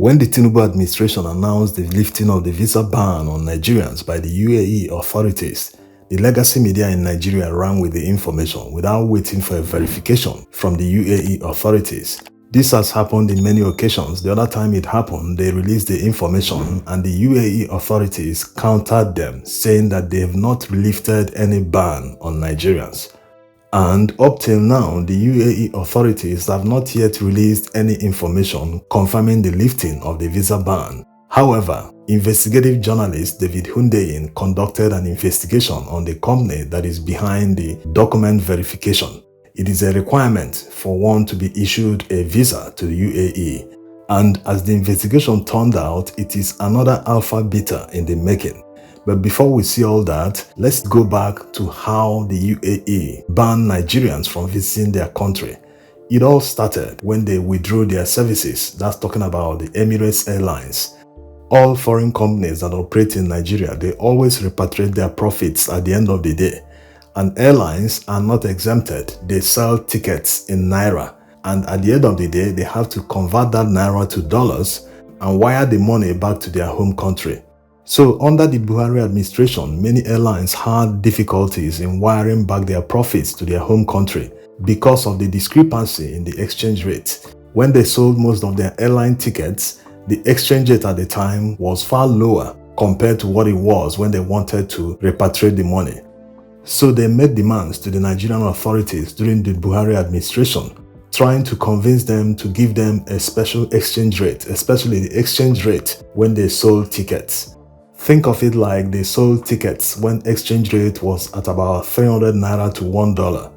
When the Tinubu administration announced the lifting of the visa ban on Nigerians by the UAE authorities, the legacy media in Nigeria ran with the information without waiting for a verification from the UAE authorities. This has happened in many occasions. The other time it happened, they released the information and the UAE authorities countered them, saying that they have not lifted any ban on Nigerians. And up till now, the UAE authorities have not yet released any information confirming the lifting of the visa ban. However, investigative journalist David Hundeyin conducted an investigation on the company that is behind the document verification. It is a requirement for one to be issued a visa to the UAE. And as the investigation turned out, it is another Alphabeta in the making. But before we see all that, let's go back to how the UAE banned Nigerians from visiting their country. It all started when they withdrew their services. That's talking about the Emirates Airlines. All foreign companies that operate in Nigeria, they always repatriate their profits at the end of the day. And airlines are not exempted. They sell tickets in Naira. And at the end of the day, they have to convert that Naira to dollars and wire the money back to their home country. So under the Buhari administration, many airlines had difficulties in wiring back their profits to their home country because of the discrepancy in the exchange rate. When they sold most of their airline tickets, the exchange rate at the time was far lower compared to what it was when they wanted to repatriate the money. So they made demands to the Nigerian authorities during the Buhari administration, trying to convince them to give them a special exchange rate, especially the exchange rate when they sold tickets. Think of it like they sold tickets when exchange rate was at about 300 Naira to $1.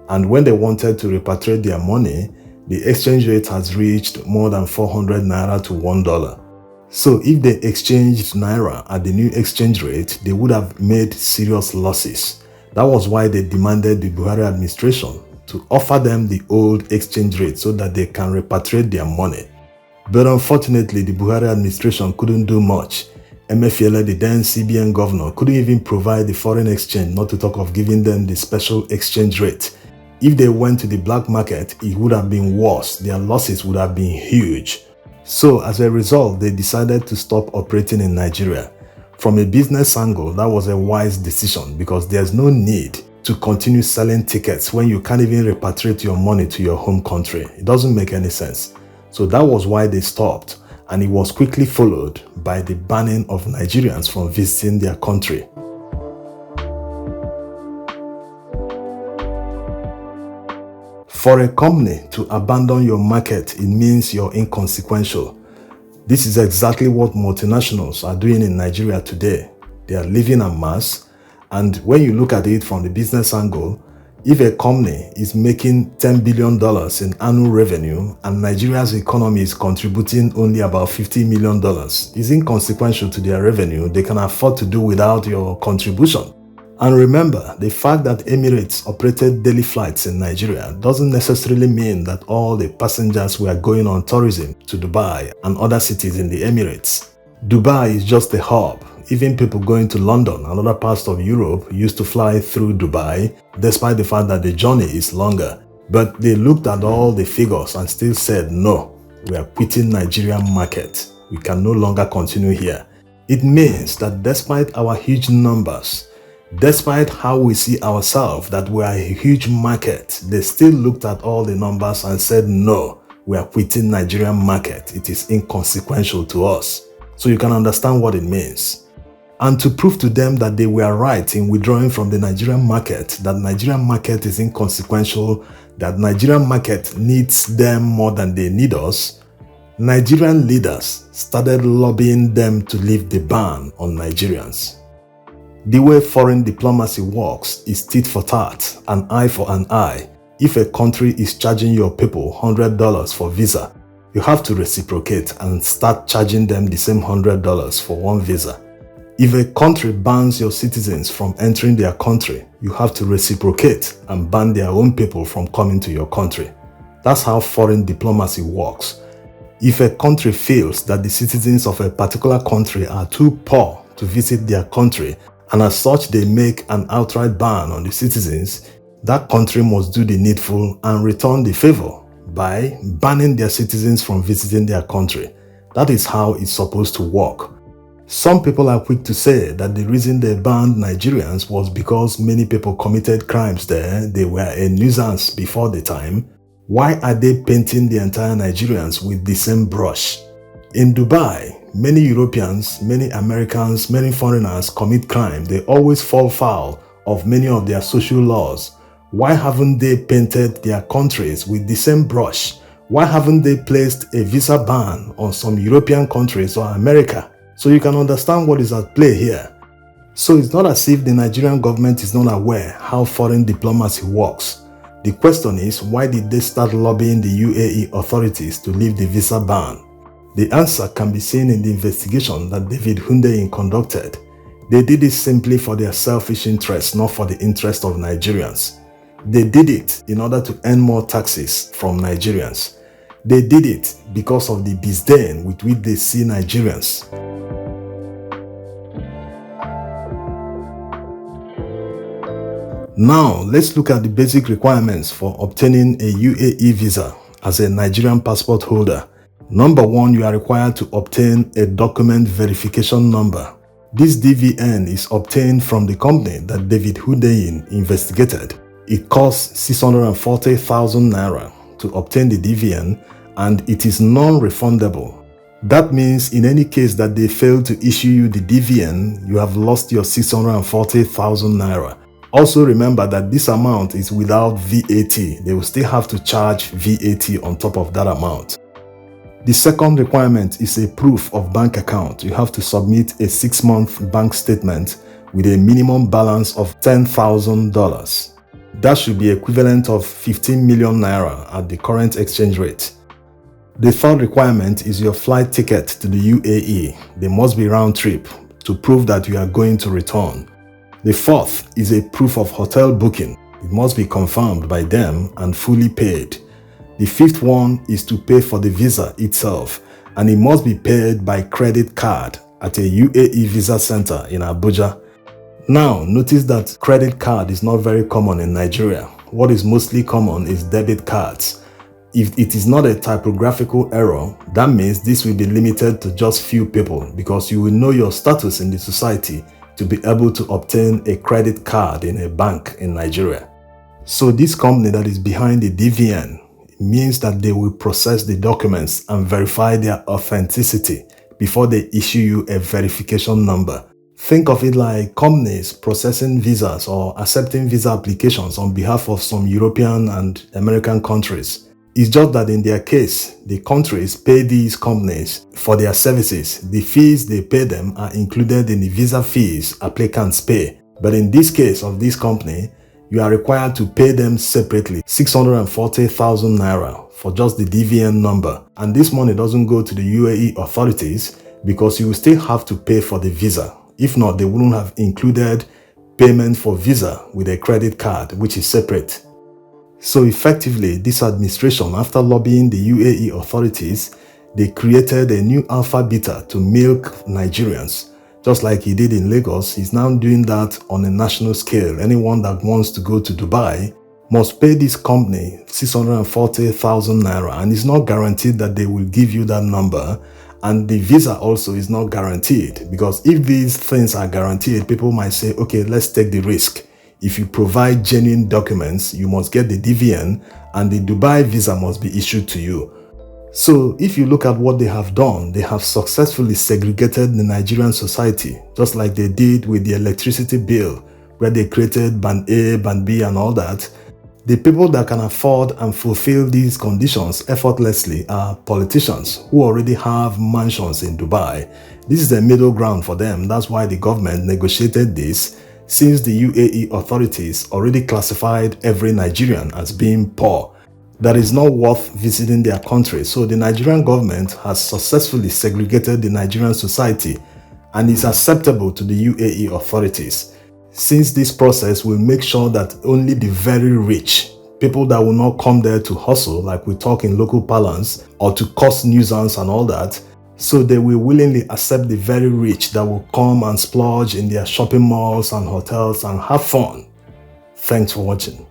And when they wanted to repatriate their money, the exchange rate has reached more than 400 Naira to $1. So if they exchanged Naira at the new exchange rate, they would have made serious losses. That was why they demanded the Buhari administration to offer them the old exchange rate so that they can repatriate their money. But unfortunately, the Buhari administration couldn't do much. Emefiele, the then CBN governor, couldn't even provide the foreign exchange, not to talk of giving them the special exchange rate. If they went to the black market, it would have been worse. Their losses would have been huge. So as a result, they decided to stop operating in Nigeria. From a business angle, that was a wise decision because there's no need to continue selling tickets when you can't even repatriate your money to your home country. It doesn't make any sense. So that was why they stopped. And it was quickly followed by the banning of Nigerians from visiting their country. For a company to abandon your market, it means you're inconsequential. This is exactly what multinationals are doing in Nigeria today. They are living en masse, and when you look at it from the business angle, if a company is making $10 billion in annual revenue and Nigeria's economy is contributing only about $50 million, it's inconsequential to their revenue. They can afford to do without your contribution. And remember, the fact that Emirates operated daily flights in Nigeria doesn't necessarily mean that all the passengers were going on tourism to Dubai and other cities in the Emirates. Dubai is just a hub. Even people going to London and other parts of Europe used to fly through Dubai, despite the fact that the journey is longer. But they looked at all the figures and still said, no, we are quitting Nigerian market. We can no longer continue here. It means that despite our huge numbers, despite how we see ourselves that we are a huge market, they still looked at all the numbers and said, no, we are quitting Nigerian market. It is inconsequential to us. So you can understand what it means. And to prove to them that they were right in withdrawing from the Nigerian market, that Nigerian market is inconsequential, that Nigerian market needs them more than they need us, Nigerian leaders started lobbying them to lift the ban on Nigerians. The way foreign diplomacy works is tit for tat, an eye for an eye. If a country is charging your people $100 for visa, you have to reciprocate and start charging them the same $100 for one visa. If a country bans your citizens from entering their country, you have to reciprocate and ban their own people from coming to your country. That's how foreign diplomacy works. If a country feels that the citizens of a particular country are too poor to visit their country, and as such they make an outright ban on the citizens, that country must do the needful and return the favor by banning their citizens from visiting their country. That is how it's supposed to work. Some people are quick to say that the reason they banned Nigerians was because many people committed crimes there. They were a nuisance before the time. Why are they painting the entire Nigerians with the same brush? In Dubai, many Europeans, many Americans, many foreigners commit crime. They always fall foul of many of their social laws. Why haven't they painted their countries with the same brush? Why haven't they placed a visa ban on some European countries or America? So you can understand what is at play here. So it's not as if the Nigerian government is not aware how foreign diplomacy works. The question is, why did they start lobbying the UAE authorities to lift the visa ban? The answer can be seen in the investigation that David Hundeyin conducted. They did it simply for their selfish interests, not for the interest of Nigerians. They did it in order to earn more taxes from Nigerians. They did it because of the disdain with which they see Nigerians. Now, let's look at the basic requirements for obtaining a UAE visa as a Nigerian passport holder. Number 1, you are required to obtain a document verification number. This DVN is obtained from the company that David Hundeyin investigated. It costs 640,000 naira to obtain the DVN, and it is non-refundable. That means in any case that they fail to issue you the DVN, you have lost your 640,000 naira. Also remember that this amount is without VAT. They will still have to charge VAT on top of that amount. The second requirement is a proof of bank account. You have to submit a 6-month bank statement with a minimum balance of $10,000. That should be equivalent of 15 million naira at the current exchange rate. The third requirement is your flight ticket to the UAE. They must be round trip to prove that you are going to return. The fourth is a proof of hotel booking. It must be confirmed by them and fully paid. The fifth one is to pay for the visa itself, and it must be paid by credit card at a UAE visa center in Abuja. Now, notice that credit card is not very common in Nigeria. What is mostly common is debit cards. If it is not a typographical error, that means this will be limited to just few people because you will know your status in the society to be able to obtain a credit card in a bank in Nigeria. So this company that is behind the DVN means that they will process the documents and verify their authenticity before they issue you a verification number. Think of it like companies processing visas or accepting visa applications on behalf of some European and American countries. It's just that in their case, the countries pay these companies for their services. The fees they pay them are included in the visa fees applicants pay. But in this case of this company, you are required to pay them separately 640,000 naira for just the DVN number. And this money doesn't go to the UAE authorities because you will still have to pay for the visa. If not, they wouldn't have included payment for visa with a credit card, which is separate. So effectively, this administration, after lobbying the UAE authorities, they created a new Alphabeta to milk Nigerians. Just like he did in Lagos, he's now doing that on a national scale. Anyone that wants to go to Dubai must pay this company 640,000 naira, and it's not guaranteed that they will give you that number. And the visa also is not guaranteed, because if these things are guaranteed, people might say, okay, let's take the risk. If you provide genuine documents, you must get the DVN and the Dubai visa must be issued to you. So if you look at what they have done, they have successfully segregated the Nigerian society, just like they did with the electricity bill, where they created band A, band B and all that. The people that can afford and fulfill these conditions effortlessly are politicians who already have mansions in Dubai. This is the middle ground for them. That's why the government negotiated this, since the UAE authorities already classified every Nigerian as being poor. That is not worth visiting their country. So the Nigerian government has successfully segregated the Nigerian society and is acceptable to the UAE authorities. Since this process will make sure that only the very rich, people that will not come there to hustle like we talk in local parlance or to cause nuisance and all that, so they will willingly accept the very rich that will come and splurge in their shopping malls and hotels and have fun. Thanks for watching.